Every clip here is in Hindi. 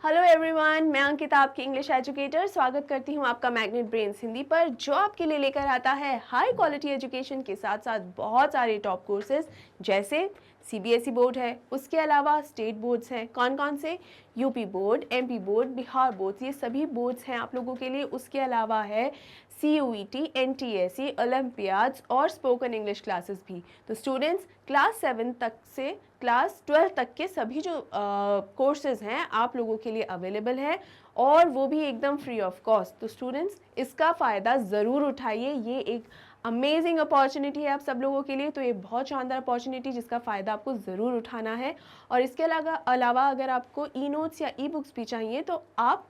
हेलो एवरीवन, मैं अंकिता आपकी इंग्लिश एजुकेटर स्वागत करती हूं आपका मैग्नेट ब्रेन्स हिंदी पर, जो आपके लिए लेकर आता है हाई क्वालिटी एजुकेशन के साथ साथ बहुत सारे टॉप कोर्सेज जैसे सीबीएसई बोर्ड है, उसके अलावा स्टेट बोर्ड्स हैं। कौन कौन से? UP board, MP board, Bihar board, ये सभी बोर्ड्स हैं आप लोगों के लिए। उसके अलावा है CUET, NTSE, ओलंपियाड्स और स्पोकन इंग्लिश क्लासेस भी। तो स्टूडेंट्स क्लास 7 तक से क्लास 12 तक के सभी जो कोर्सेज हैं आप लोगों के लिए अवेलेबल है और वो भी एकदम फ्री ऑफ कॉस्ट। तो स्टूडेंट्स इसका फ़ायदा ज़रूर उठाइए, ये एक अमेजिंग अपॉर्चुनिटी है आप सब लोगों के लिए। तो ये बहुत शानदार अपॉर्चुनिटी जिसका फ़ायदा आपको ज़रूर उठाना है। और इसके अलावा अगर आपको ई नोट्स या ई बुक्स भी चाहिए तो आप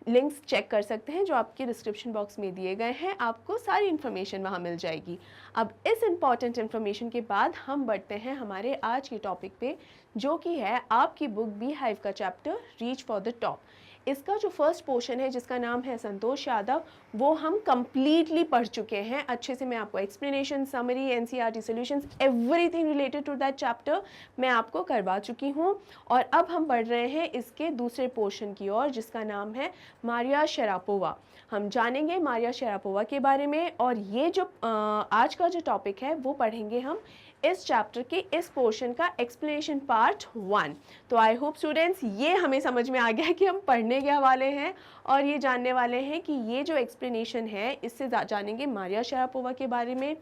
लिंक्स चेक कर सकते हैं जो आपके डिस्क्रिप्शन बॉक्स में दिए गए हैं, आपको सारी इन्फॉर्मेशन वहाँ मिल जाएगी। अब इस इम्पॉर्टेंट इन्फॉर्मेशन के बाद हम बढ़ते हैं हमारे आज के टॉपिक पे, जो कि है आपकी बुक बी हाइव का chapter reach for the top. इसका जो फर्स्ट पोर्शन है जिसका नाम है संतोष यादव, वो हम कंप्लीटली पढ़ चुके हैं अच्छे से। मैं आपको explanation, summary, NCERT solutions, everything related to that chapter मैं आपको करवा चुकी हूँ। और अब हम बढ़ रहे हैं इसके दूसरे पोर्शन की ओर जिसका नाम है मारिया शरापोवा। हम जानेंगे मारिया शरापोवा के बारे में और ये जो आज का जो टॉपिक है वो पढ़ेंगे हम इस चैप्टर के इस पोर्शन का एक्सप्लेनेशन पार्ट 1। तो आई होप स्टूडेंट्स ये हमें समझ में आ गया कि हम पढ़ने के वाले हैं और ये जानने वाले हैं कि ये जो एक्सप्लेनेशन है इससे जानेंगे मारिया शरापोवा के बारे में,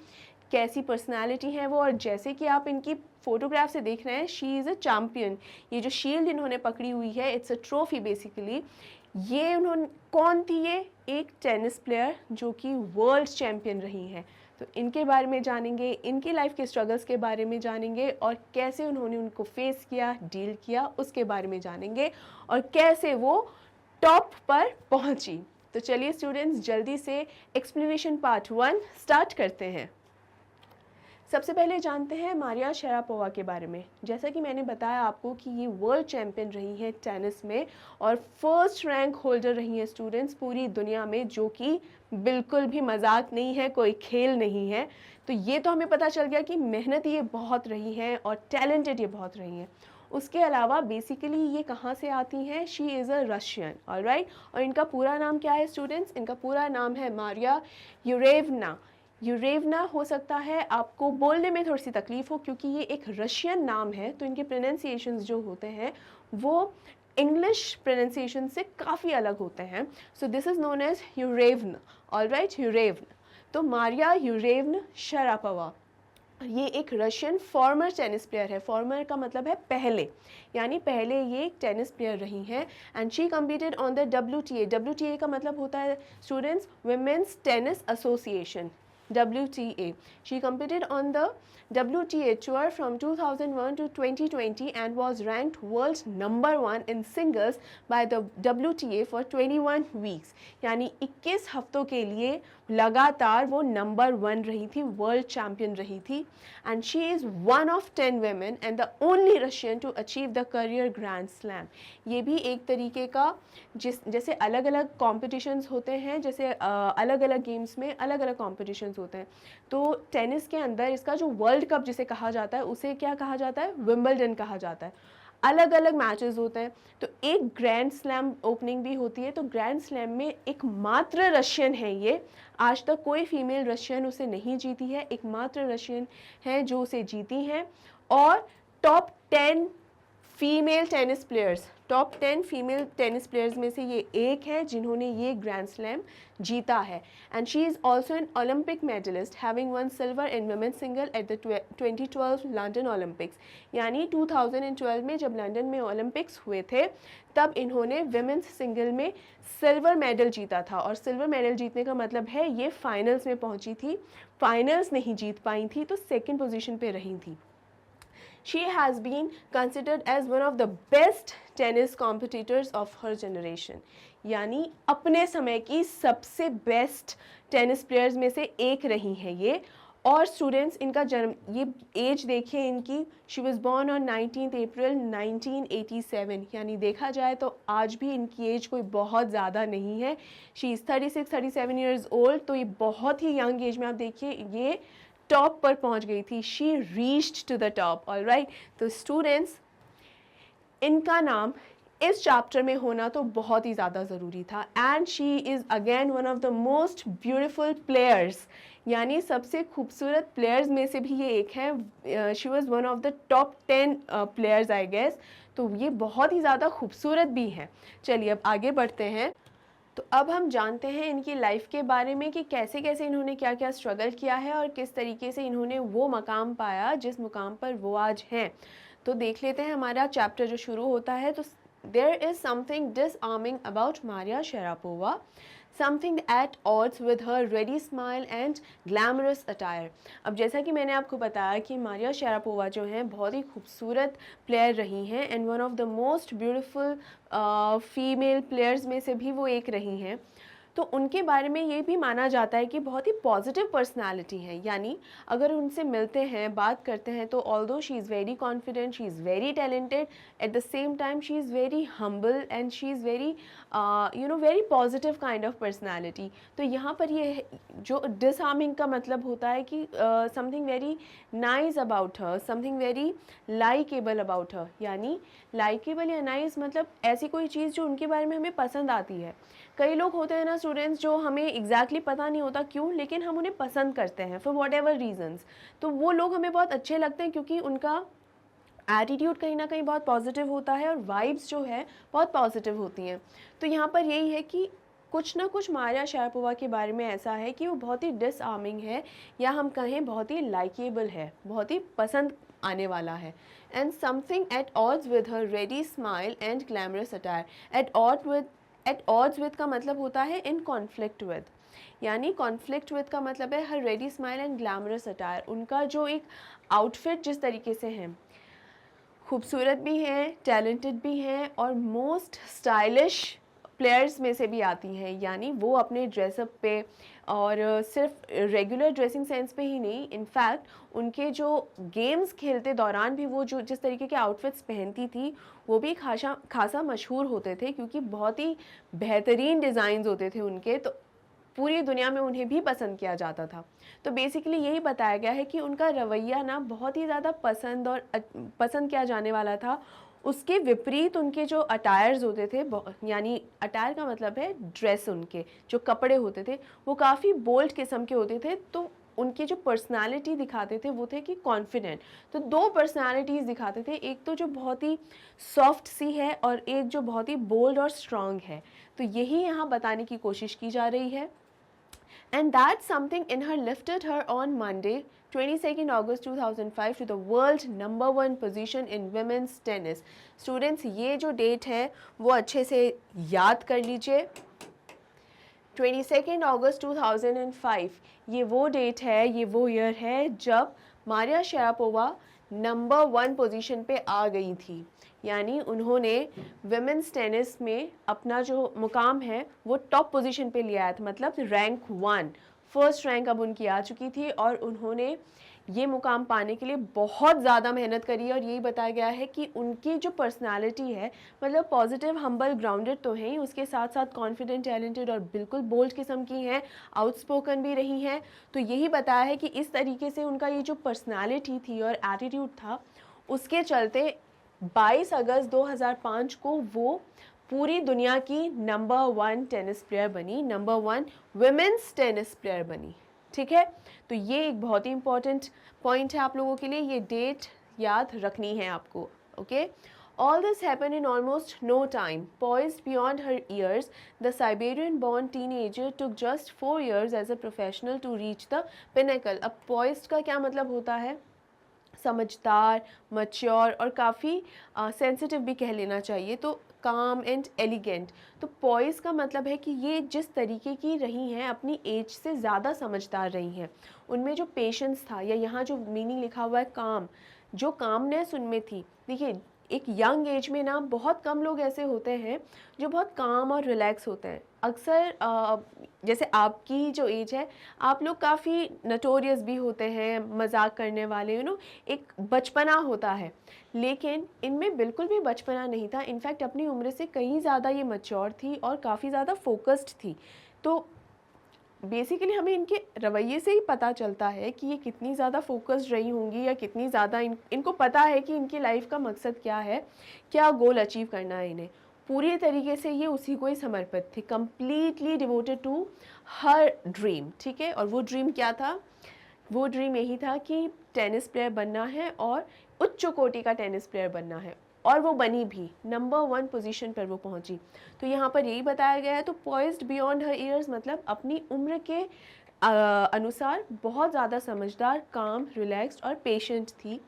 कैसी पर्सनालिटी है वो। और जैसे कि आप इनकी फोटोग्राफ से देख रहे हैं, शी इज़ अ चैम्पियन। ये जो शील्ड इन्होंने पकड़ी हुई है, इट्स अ ट्रॉफी बेसिकली। ये उन्होंने कौन थी? ये एक टेनिस प्लेयर जो कि वर्ल्ड चैम्पियन रही हैं। तो इनके बारे में जानेंगे, इनकी लाइफ के स्ट्रगल्स के बारे में जानेंगे और कैसे उन्होंने उनको फेस किया, डील किया, उसके बारे में जानेंगे और कैसे वो टॉप पर पहुंची। तो चलिए स्टूडेंट्स जल्दी से एक्सप्लेनेशन पार्ट 1 स्टार्ट करते हैं। सबसे पहले जानते हैं मारिया शरापोवा के बारे में। जैसा कि मैंने बताया आपको कि ये वर्ल्ड चैम्पियन रही हैं टेनिस में और फर्स्ट रैंक होल्डर रही हैं स्टूडेंट्स पूरी दुनिया में, जो कि बिल्कुल भी मजाक नहीं है, कोई खेल नहीं है। तो ये तो हमें पता चल गया कि मेहनत ये बहुत रही हैं और टैलेंटेड ये बहुत रही हैं। उसके अलावा बेसिकली ये कहाँ से आती हैं? She is a Russian, alright. और इनका पूरा नाम क्या है स्टूडेंट्स? इनका पूरा नाम है मारिया यूरेवना। यूरेवना हो सकता है आपको बोलने में थोड़ी सी तकलीफ हो क्योंकि ये एक रशियन नाम है, तो इनके प्रोनाउंसिएशंस जो होते हैं वो इंग्लिश प्रोनाउंसिएशन से काफ़ी अलग होते हैं। So this is known as Yuryevna, all right, Yuryevna. तो मारिया यूरेवना शरापोवा ये एक रशियन फॉर्मर टेनिस प्लेयर है। फॉर्मर का मतलब है पहले, यानी पहले ये एक टेनिस प्लेयर रही हैं। And she competed on the WTA। WTA का मतलब होता है students women's tennis association, WTA. She competed on the WTA tour from 2001 to 2020 and was ranked world number 1 in singles by the WTA for 21 weeks. यानी 21 हफ्तों के लिए लगातार वो नंबर 1 रही थी, वर्ल्ड चैम्पियन रही थी। And she is one of 10 women and the only Russian to achieve the career grand slam. ये भी एक तरीके का जैसे अलग अलग कॉम्पिटिशन्स होते हैं, जैसे अलग अलग गेम्स में अलग अलग कॉम्पिटिशन्स होते हैं, तो टेनिस के अंदर इसका जो वर्ल्ड कप जिसे कहा जाता है उसे क्या कहा जाता है? विंबलडन कहा जाता है। अलग अलग मैचेस होते हैं, तो एक ग्रैंड स्लैम ओपनिंग भी होती है। तो ग्रैंड स्लैम में एकमात्र रशियन है ये, आज तक कोई फीमेल रशियन उसे नहीं जीती है, एकमात्र रशियन है जो उसे जीती हैं। और top 10 female tennis players, top 10 female tennis players में से ये एक है जिन्होंने ये ग्रैंड स्लैम जीता है। And she is also an Olympic medallist having one silver in women's single at the 2012 London Olympics. यानी 2012 में जब लंदन में ओलंपिक्स हुए थे तब इन्होंने वुमेन्स सिंगल में सिल्वर मेडल जीता था। और सिल्वर मेडल जीतने का मतलब है ये फाइनल्स में पहुंची थी, फाइनल्स नहीं जीत पाई थी तो सेकेंड पोजीशन पे रही थी। She has been considered as one of the best tennis competitors of her generation. यानी अपने समय की सबसे बेस्ट टेनिस प्लेयर्स में से एक रही हैं ये। और स्टूडेंट्स इनका जन्म, ये एज देखिए इनकी, शी वॉज बॉर्न ऑन 19 अप्रैल 1987। यानी देखा जाए तो आज भी इनकी एज कोई बहुत ज़्यादा नहीं है। She is 36-37 years old. तो ये बहुत ही यंग एज में आप देखिए ये टॉप पर पहुंच गई थी। She reached to the top, all right. तो स्टूडेंट्स इनका नाम इस चैप्टर में होना तो बहुत ही ज़्यादा ज़रूरी था। And she is again one of the most beautiful players, यानी सबसे खूबसूरत प्लेयर्स में से भी ये एक है। She was one of the top 10 players I guess. तो ये बहुत ही ज़्यादा खूबसूरत भी हैं। चलिए अब आगे बढ़ते हैं। तो अब हम जानते हैं इनकी लाइफ के बारे में कि कैसे कैसे इन्होंने क्या क्या स्ट्रगल किया है और किस तरीके से इन्होंने वो मकाम पाया जिस मुकाम पर वो आज हैं। तो देख लेते हैं हमारा चैप्टर जो शुरू होता है। तो there is something disarming about Maria Sharapova, something at odds with her ready smile and glamorous attire. अब जैसा कि मैंने आपको बताया कि मारिया शरापोवा जो हैं बहुत ही खूबसूरत प्लेयर रही हैं and one of the most beautiful female players में से भी वो एक रही हैं। तो उनके बारे में ये भी माना जाता है कि बहुत ही पॉजिटिव पर्सनालिटी है, यानी अगर उनसे मिलते हैं, बात करते हैं, तो although she is very confident, she is very talented, at the same time she is very humble and she is very very positive kind of personality. तो यहाँ पर ये जो डिसहार्मिंग का मतलब होता है कि something very nice about her, something very likeable about her, यानी लाइकेबल या नाइस मतलब ऐसी कोई चीज़ जो उनके बारे में हमें पसंद आती है। कई लोग होते हैं ना स्टूडेंट्स जो हमें एग्जैक्टली पता नहीं होता क्यों, लेकिन हम उन्हें पसंद करते हैं फॉर वॉट एवर रीजन्स। तो वो लोग हमें बहुत अच्छे लगते हैं क्योंकि उनका एटीट्यूड कहीं ना कहीं बहुत पॉजिटिव होता है और वाइब्स जो है बहुत पॉजिटिव होती हैं। तो यहाँ पर यही है कि कुछ ना कुछ मारिया शरापोवा के बारे में ऐसा है कि वो बहुत ही डिसआर्मिंग है, या हम कहें बहुत ही लाइकेबल है, बहुत ही पसंद आने वाला है। And something at odds with her ready smile and glamorous attire. At odds with का मतलब होता है इन कॉन्फ्लिक्ट विद, यानी कॉन्फ्लिक्ट विद का मतलब है her ready smile and glamorous attire. उनका जो एक आउटफिट जिस तरीके से है, खूबसूरत भी हैं, टैलेंटेड भी हैं और मोस्ट स्टाइलिश प्लेयर्स में से भी आती हैं, यानी वो अपने ड्रेसअप पे और सिर्फ रेगुलर ड्रेसिंग सेंस पे ही नहीं, इनफैक्ट उनके जो गेम्स खेलते दौरान भी वो जो जिस तरीके के आउटफिट्स पहनती थी वो भी खासा मशहूर होते थे, क्योंकि बहुत ही बेहतरीन डिज़ाइंस होते थे उनके। तो पूरी दुनिया में उन्हें भी पसंद किया जाता था। तो बेसिकली यही बताया गया है कि उनका रवैया ना बहुत ही ज़्यादा पसंद किया जाने वाला था। उसके विपरीत उनके जो अटायर्स होते थे, यानी अटायर का मतलब है ड्रेस, उनके जो कपड़े होते थे वो काफ़ी बोल्ड किस्म के होते थे। तो उनकी जो पर्सनालिटी दिखाते थे वो थे कि कॉन्फिडेंट। तो दो पर्सनालिटीज़ दिखाते थे, एक तो जो बहुत ही सॉफ्ट सी है और एक जो बहुत ही बोल्ड और स्ट्रॉन्ग है। तो यही यहाँ बताने की कोशिश की जा रही है। And that something in her lifted her on Monday, 22nd August 2005 to the world #1 position in women's tennis. Students, ये जो डेट है वो अच्छे से याद कर लीजिए। 22nd अगस्त 2005 ये वो डेट है, ये वो ईयर है जब मारिया शरापोवा #1 पोजीशन पे आ गई थी, यानी उन्होंने विमेंस टेनिस में अपना जो मुकाम है वो टॉप पोजीशन पे लिया था, मतलब रैंक 1, फर्स्ट रैंक अब उनकी आ चुकी थी और उन्होंने ये मुकाम पाने के लिए बहुत ज़्यादा मेहनत करी है। और यही बताया गया है कि उनकी जो पर्सनालिटी है, मतलब पॉजिटिव, हम्बल, ग्राउंडेड तो हैं ही, उसके साथ साथ कॉन्फिडेंट, टैलेंटेड और बिल्कुल बोल्ड किस्म की हैं, आउटस्पोकन भी रही हैं। तो यही बताया है कि इस तरीके से उनका ये जो पर्सनालिटी थी और एटीट्यूड था, उसके चलते 22 अगस्त 2005 को वो पूरी दुनिया की #1 टेनिस प्लेयर बनी, #1 विमेंस टेनिस प्लेयर बनी। ठीक है, तो ये एक बहुत ही इंपॉर्टेंट पॉइंट है आप लोगों के लिए, ये डेट याद रखनी है आपको। Okay, all this happened in almost no time. Poised beyond her years, the Siberian-born teenager took just 4 years as a professional to reach the pinnacle. अब poised का क्या मतलब होता है? समझदार, मच्योर और काफ़ी सेंसिटिव भी कह लेना चाहिए, तो काम एंड एलिगेंट। तो पॉइस का मतलब है कि ये जिस तरीके की रही हैं, अपनी एज से ज़्यादा समझदार रही हैं, उनमें जो पेशेंस था, या यहाँ जो मीनिंग लिखा हुआ है काम, जो कामनेस उनमें थी। देखिए, एक यंग एज में ना बहुत कम लोग ऐसे होते हैं जो बहुत काम और रिलैक्स होते हैं। अक्सर जैसे आपकी जो एज है, आप लोग काफ़ी नटोरियस भी होते हैं, मजाक करने वाले, एक बचपना होता है, लेकिन इनमें बिल्कुल भी बचपना नहीं था। इनफैक्ट अपनी उम्र से कहीं ज़्यादा ये मैच्योर थी और काफ़ी ज़्यादा फोकस्ड थी। तो बेसिकली हमें इनके रवैये से ही पता चलता है कि ये कितनी ज़्यादा फोकस्ड रही होंगी, या कितनी ज़्यादा इनको पता है कि इनकी लाइफ का मकसद क्या है, क्या गोल अचीव करना है इन्हें। पूरी तरीके से ये उसी को ही समर्पित थी, completely devoted to her dream, ठीक है। और वो ड्रीम क्या था? वो ड्रीम यही था कि टेनिस प्लेयर बनना है और उच्च कोटि का टेनिस प्लेयर बनना है, और वो बनी भी, नंबर 1 पोजीशन पर वो पहुंची। तो यहाँ पर यही बताया गया है। तो पॉइज्ड बियॉन्ड हर ईयर्स मतलब अपनी उम्र के अनुसार बहुत ज़्यादा समझदार, काम, रिलैक्स्ड और पेशेंट थी।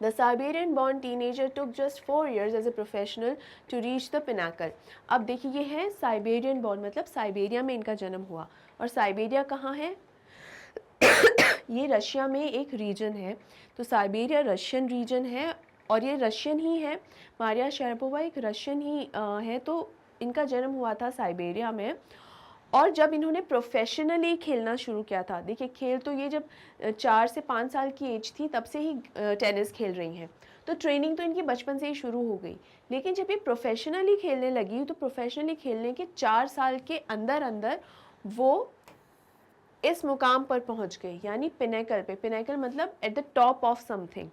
The Siberian-born teenager took just 4 years as a professional to reach the pinnacle. अब देखिए ये है साइबेरियन बॉर्न, मतलब साइबेरिया में इनका जन्म हुआ। और साइबेरिया कहाँ है? ये रशिया में एक रीजन है। तो साइबेरिया रशियन रीजन है और ये रशियन ही है। मारिया शरापोवा एक रशियन ही है। तो इनका जन्म हुआ था साइबेरिया में। और जब इन्होंने प्रोफेशनली खेलना शुरू किया था, देखिए खेल तो ये जब 4 से 5 साल की एज थी तब से ही टेनिस खेल रही हैं। तो ट्रेनिंग तो इनकी बचपन से ही शुरू हो गई। लेकिन जब ये प्रोफेशनली खेलने लगी तो प्रोफेशनली खेलने के 4 साल के अंदर अंदर वो इस मुकाम पर पहुंच गई, यानी पिनेकल पे। पिनेकल मतलब at the top of something.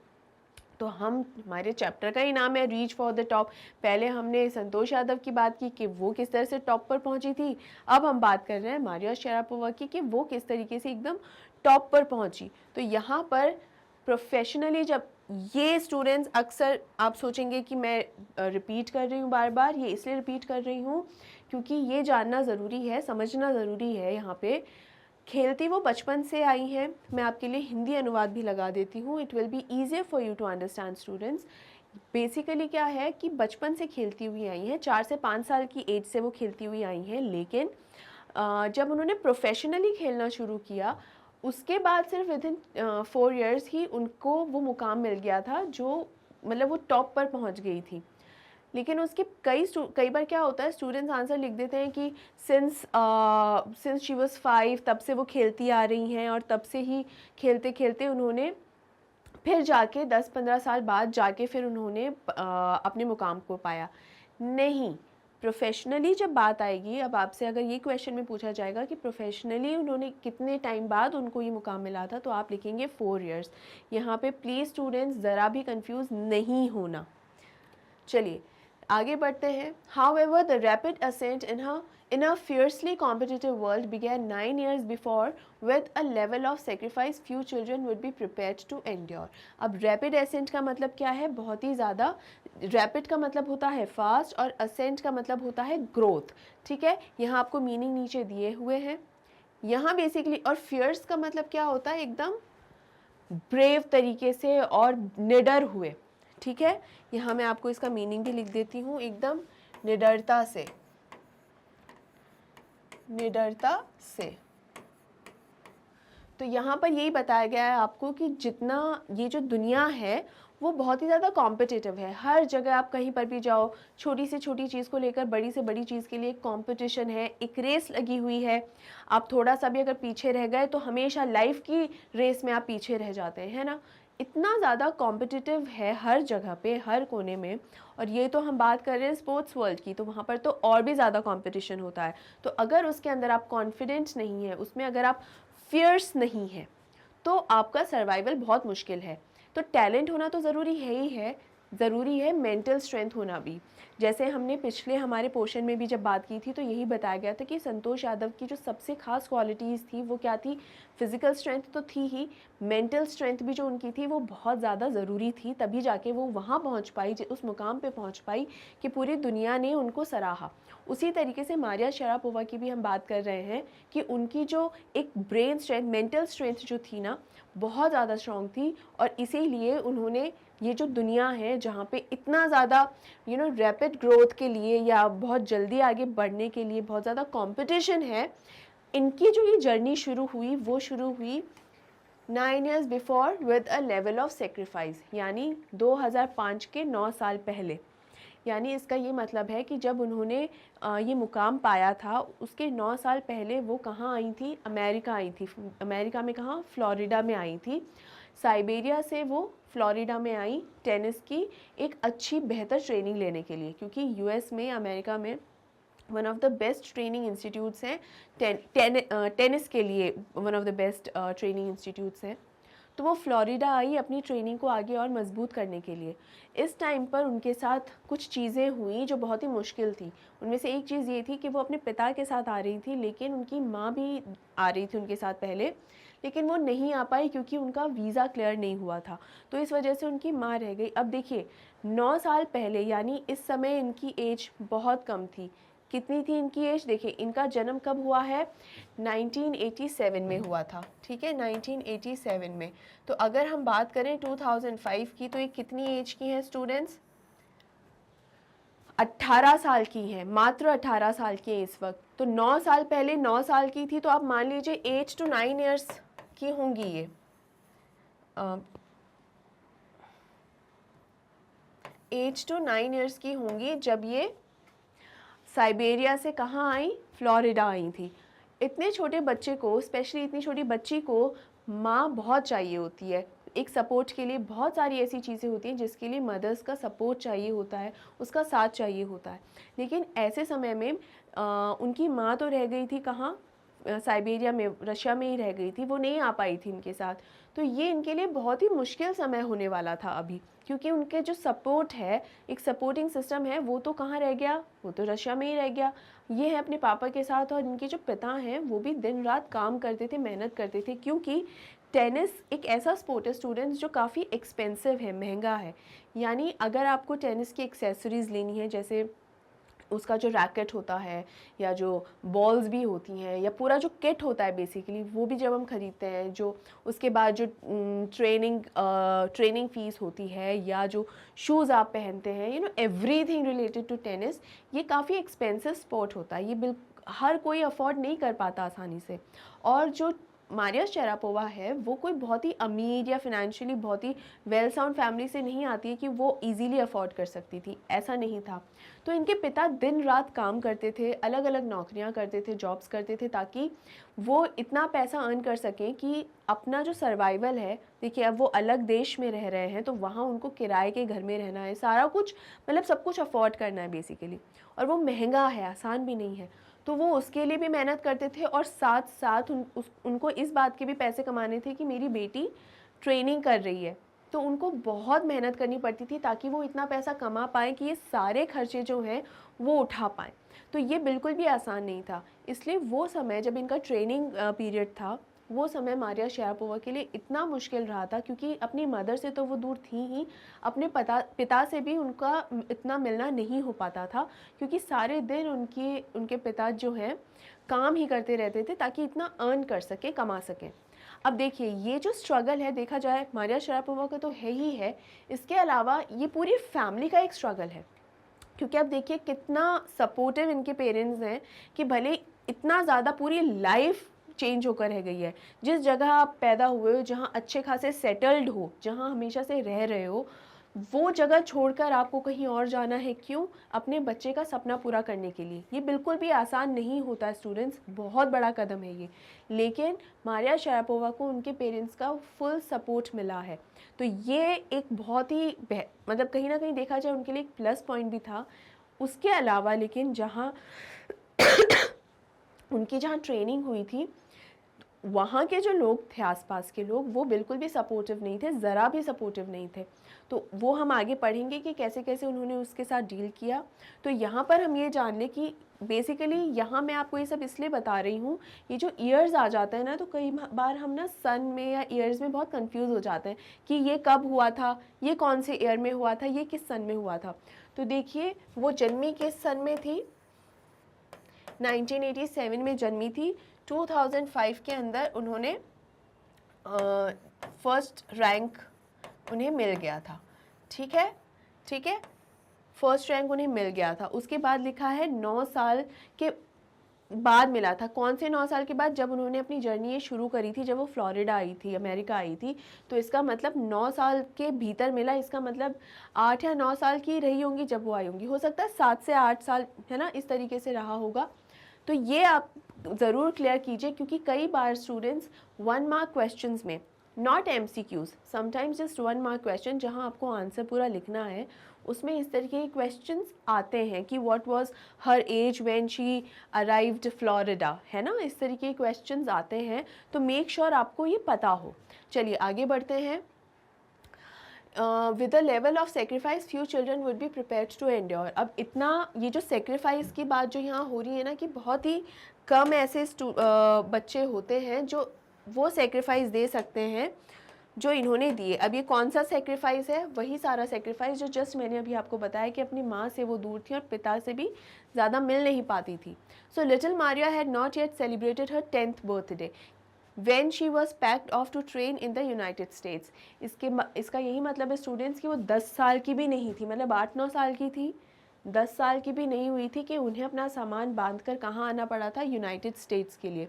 तो हमारे चैप्टर का ही नाम है रीच फॉर द टॉप। पहले हमने संतोष यादव की बात की कि वो किस तरह से टॉप पर पहुंची थी। अब हम बात कर रहे हैं मारिया शरापोवा की कि वो किस तरीके से एकदम टॉप पर पहुंची। तो यहाँ पर प्रोफेशनली जब ये स्टूडेंट्स, अक्सर आप सोचेंगे कि मैं रिपीट कर रही हूँ बार बार, ये इसलिए रिपीट कर रही हूँ क्योंकि ये जानना ज़रूरी है, समझना ज़रूरी है। यहाँ पे खेलती वो बचपन से आई हैं। मैं आपके लिए हिंदी अनुवाद भी लगा देती हूँ। It will be easier for you to understand students. Basically क्या है कि बचपन से खेलती हुई आई हैं, 4 से 5 साल की एज से वो खेलती हुई आई हैं। लेकिन जब उन्होंने प्रोफेशनली खेलना शुरू किया उसके बाद सिर्फ विदिन 4 इयर्स ही उनको वो मुकाम मिल गया था जो मतलब वो टॉप पर पहुँच गई थी। लेकिन उसके कई बार क्या होता है, स्टूडेंट्स आंसर लिख देते हैं कि सिंस शी वाज 5 तब से वो खेलती आ रही हैं और तब से ही खेलते खेलते उन्होंने फिर जाके 10-15 साल बाद जाके फिर उन्होंने अपने मुकाम को पाया। नहीं, प्रोफेशनली जब बात आएगी, अब आपसे अगर ये क्वेश्चन में पूछा जाएगा कि प्रोफेशनली उन्होंने कितने टाइम बाद उनको ये मुकाम मिला था, तो आप लिखेंगे 4 इयर्स। यहाँ पे प्लीज़ स्टूडेंट्स ज़रा भी कंफ्यूज नहीं होना। चलिए आगे बढ़ते हैं। However, the rapid ascent in a fiercely competitive world began 9 years before with a level of sacrifice few children would be prepared to endure. अब rapid ascent का मतलब क्या है? बहुत ही ज़्यादा। rapid का मतलब होता है fast और ascent का मतलब होता है growth, ठीक है। यहाँ आपको मीनिंग नीचे दिए हुए हैं। यहाँ बेसिकली, और fierce का मतलब क्या होता है? एकदम ब्रेव तरीके से और निडर हुए, ठीक है। यहाँ मैं आपको इसका मीनिंग भी लिख देती हूँ, एकदम निडरता से, निडरता से। तो यहाँ पर यही बताया गया है आपको कि जितना ये जो दुनिया है वो बहुत ही ज़्यादा कॉम्पिटिटिव है। हर जगह आप कहीं पर भी जाओ, छोटी से छोटी चीज़ को लेकर बड़ी से बड़ी चीज़ के लिए कंपटीशन है, एक रेस लगी हुई है। आप थोड़ा सा भी अगर पीछे रह गए तो हमेशा लाइफ की रेस में आप पीछे रह जाते हैं, है ना। इतना ज़्यादा कॉम्पिटिटिव है हर जगह पे, हर कोने में। और ये तो हम बात कर रहे हैं स्पोर्ट्स वर्ल्ड की, तो वहाँ पर तो और भी ज़्यादा कंपटीशन होता है। तो अगर उसके अंदर आप कॉन्फिडेंट नहीं है, उसमें अगर आप फियर्स नहीं है, तो आपका सर्वाइवल बहुत मुश्किल है। तो टैलेंट होना तो ज़रूरी है ही है, ज़रूरी है मेंटल स्ट्रेंथ होना भी। जैसे हमने पिछले हमारे पोर्शन में भी जब बात की थी तो यही बताया गया था कि संतोष यादव की जो सबसे खास क्वालिटीज़ थी वो क्या थी? फिज़िकल स्ट्रेंथ तो थी ही, मेंटल स्ट्रेंथ भी जो उनकी थी वो बहुत ज़्यादा ज़रूरी थी। तभी जाके वो वहाँ पहुँच पाई, उस मुकाम पे पहुँच पाई कि पूरी दुनिया ने उनको सराहा। उसी तरीके से मारिया शरापोवा की भी हम बात कर रहे हैं कि उनकी जो एक ब्रेन स्ट्रेंथ, मेंटल स्ट्रेंथ जो थी ना, बहुत ज़्यादा स्ट्रॉन्ग थी। और इसीलिए उन्होंने ये जो दुनिया है जहाँ पे इतना ज़्यादा रैपिड ग्रोथ के लिए या बहुत जल्दी आगे बढ़ने के लिए बहुत ज़्यादा कंपटीशन है, इनकी जो ये जर्नी शुरू हुई वो शुरू हुई 9 years before with a level of sacrifice, यानी 2005 के 9 साल पहले। यानी इसका ये मतलब है कि जब उन्होंने ये मुकाम पाया था उसके 9 साल पहले वो कहाँ आई थी? अमेरिका आई थी। अमेरिका में कहाँ? फ्लोरिडा में आई थी। साइबेरिया से वो फ्लोरिडा में आई टेनिस की एक अच्छी बेहतर ट्रेनिंग लेने के लिए, क्योंकि यूएस में, अमेरिका में one of the best training institutes हैं टेनिस के लिए, one of the best training institutes हैं। तो वो फ्लोरिडा आई अपनी ट्रेनिंग को आगे और मजबूत करने के लिए। इस टाइम पर उनके साथ कुछ चीज़ें हुई जो बहुत ही मुश्किल थी। उनमें से एक चीज़ ये थी कि वो अपने पिता के साथ आ रही थी, लेकिन उनकी माँ भी आ रही थी उनके साथ पहले, लेकिन वो नहीं आ पाई क्योंकि उनका वीज़ा क्लियर नहीं हुआ था, तो इस वजह से उनकी माँ रह गई। अब देखिए 9 साल पहले, यानी इस समय इनकी एज बहुत कम थी। कितनी थी इनकी एज? देखिए इनका जन्म कब हुआ है? 1987 में हुआ था, ठीक है, 1987 में। तो अगर हम बात करें 2005 की, तो ये कितनी एज की हैं स्टूडेंट्स? 18 साल की हैं, मात्र 18 साल की हैं इस वक्त। तो 9 साल पहले 9 साल की थी, तो आप मान लीजिए 8 to 9 ईयर्स की होंगी ये। 8 to 9 ईयर्स की होंगी जब ये साइबेरिया से कहाँ आई? फ्लोरिडा आई थी। इतने छोटे बच्चे को, स्पेशली इतनी छोटी बच्ची को माँ बहुत चाहिए होती है। एक सपोर्ट के लिए बहुत सारी ऐसी चीज़ें होती हैं जिसके लिए मदर्स का सपोर्ट चाहिए होता है, उसका साथ चाहिए होता है। लेकिन ऐसे समय में उनकी माँ तो रह गई थी कहाँ? साइबेरिया में, रशिया में ही रह गई थी, वो नहीं आ पाई थी इनके साथ। तो ये इनके लिए बहुत ही मुश्किल समय होने वाला था अभी, क्योंकि उनके जो सपोर्ट है, एक सपोर्टिंग सिस्टम है, वो तो कहाँ रह गया? वो तो रशिया में ही रह गया। ये है अपने पापा के साथ, और इनके जो पिता हैं वो भी दिन रात काम करते थे, मेहनत करते थे, क्योंकि टेनिस एक ऐसा स्पोर्ट है स्टूडेंट्स जो काफ़ी एक्सपेंसिव है, महंगा है। यानी अगर आपको टेनिस की एक्सेसरीज़ लेनी है, जैसे उसका जो रैकेट होता है या जो बॉल्स भी होती हैं या पूरा जो किट होता है बेसिकली, वो भी जब हम ख़रीदते हैं, जो उसके बाद जो ट्रेनिंग फ़ीस होती है या जो शूज़ आप पहनते हैं, एवरीथिंग रिलेटेड टू टेनिस, ये काफ़ी एक्सपेंसिव स्पोर्ट होता है। ये हर कोई अफोर्ड नहीं कर पाता आसानी से। और जो मारिया शेरापोवा है वो कोई बहुत ही अमीर या फिनेंशियली बहुत ही वेल साउंड फैमिली से नहीं आती है कि वो इजीली अफोर्ड कर सकती थी, ऐसा नहीं था। तो इनके पिता दिन रात काम करते थे, अलग अलग नौकरियां करते थे, जॉब्स करते थे, ताकि वो इतना पैसा अर्न कर सकें कि अपना जो सर्वाइवल है, देखिए अब वो अलग देश में रह रहे हैं तो वहाँ उनको किराए के घर में रहना है, सारा कुछ मतलब सब कुछ अफोर्ड करना है बेसिकली, और वो महंगा है, आसान भी नहीं है। तो वो उसके लिए भी मेहनत करते थे, और साथ साथ उनको इस बात के भी पैसे कमाने थे कि मेरी बेटी ट्रेनिंग कर रही है, तो उनको बहुत मेहनत करनी पड़ती थी ताकि वो इतना पैसा कमा पाएँ कि ये सारे खर्चे जो हैं वो उठा पाएँ। तो ये बिल्कुल भी आसान नहीं था। इसलिए वो समय जब इनका ट्रेनिंग पीरियड था, वो समय मारिया शेरापोवा के लिए इतना मुश्किल रहा था, क्योंकि अपनी मदर से तो वो दूर थी ही, अपने पिता से भी उनका इतना मिलना नहीं हो पाता था, क्योंकि सारे दिन उनके पिता जो हैं काम ही करते रहते थे ताकि इतना अर्न कर सके, कमा सकें। अब देखिए ये जो स्ट्रगल है, देखा जाए मारिया शेरापोवा का तो है ही है, इसके अलावा ये पूरी फैमिली का एक स्ट्रगल है। क्योंकि अब देखिए कितना सपोर्टिव इनके पेरेंट्स हैं कि भले इतना ज़्यादा पूरी लाइफ चेंज होकर रह गई है। जिस जगह आप पैदा हुए हो, जहाँ अच्छे खासे सेटल्ड हो, जहाँ हमेशा से रह रहे हो, वो जगह छोड़कर आपको कहीं और जाना है, क्यों? अपने बच्चे का सपना पूरा करने के लिए। ये बिल्कुल भी आसान नहीं होता स्टूडेंट्स, बहुत बड़ा कदम है ये। लेकिन मारिया शेरापोवा को उनके पेरेंट्स का फुल सपोर्ट मिला है, तो ये एक बहुत ही मतलब कहीं ना कहीं देखा जाए उनके लिए एक प्लस पॉइंट भी था। उसके अलावा लेकिन जहाँ उनकी जहाँ ट्रेनिंग हुई थी, वहाँ के जो लोग थे, आसपास के लोग, वो बिल्कुल भी सपोर्टिव नहीं थे, ज़रा भी सपोर्टिव नहीं थे। तो वो हम आगे पढ़ेंगे कि कैसे कैसे उन्होंने उसके साथ डील किया। तो यहाँ पर हम ये जान लें कि बेसिकली यहाँ मैं आपको ये सब इसलिए बता रही हूँ, ये जो ईयर्स आ जाता है ना, तो कई बार हम ना सन में या ईयर्स में बहुत कंफ्यूज हो जाते हैं कि ये कब हुआ था, ये कौन से ईयर में हुआ था, ये किस सन में हुआ था। तो देखिए वो जन्मी किस सन में थी? 1987 में जन्मी थी। 2005 के अंदर उन्होंने फर्स्ट रैंक उन्हें मिल गया था। ठीक है, ठीक है, फर्स्ट रैंक उन्हें मिल गया था। उसके बाद लिखा है 9 साल के बाद मिला था। कौन से 9 साल के बाद? जब उन्होंने अपनी जर्नी ये शुरू करी थी, जब वो फ्लोरिडा आई थी, अमेरिका आई थी, तो इसका मतलब 9 साल के भीतर मिला। इसका मतलब 8 या 9 साल की रही होंगी जब वो आई होंगी, हो सकता है 7 से 8 साल, है ना, इस तरीके से रहा होगा। तो ये आप ज़रूर क्लियर कीजिए, क्योंकि कई बार स्टूडेंट्स 1 मार्क क्वेश्चंस में not MCQs, sometimes just 1 mark question जहाँ आपको आंसर पूरा लिखना है, उसमें इस तरीके के क्वेश्चंस आते हैं कि what was her age when she arrived Florida, है ना, इस तरीके के क्वेश्चंस आते हैं, तो मेक श्योर आपको ये पता हो। चलिए आगे बढ़ते हैं। With the level of sacrifice few children would be prepared to endure. अब इतना ये जो सेक्रीफाइस की बात जो यहाँ हो रही है ना, कि बहुत ही कम ऐसे बच्चे होते हैं जो वो सेक्रीफाइस दे सकते हैं जो इन्होंने दिए। अब ये कौन सा सेक्रीफाइस है? वही सारा सेक्रीफाइस जो जस्ट मैंने अभी आपको बताया कि अपनी माँ से वो दूर थी और पिता से भी ज़्यादा मिल नहीं पाती थी। So little Maria had not yet celebrated her 10th birthday when she was packed off to train in the United States। इसका यही मतलब है स्टूडेंट्स कि वो 10 साल की भी नहीं थी, मतलब 8-9 साल की थी, 10 साल की भी नहीं हुई थी कि उन्हें अपना सामान बांध कर कहाँ आना पड़ा था, यूनाइटेड स्टेट्स के लिए।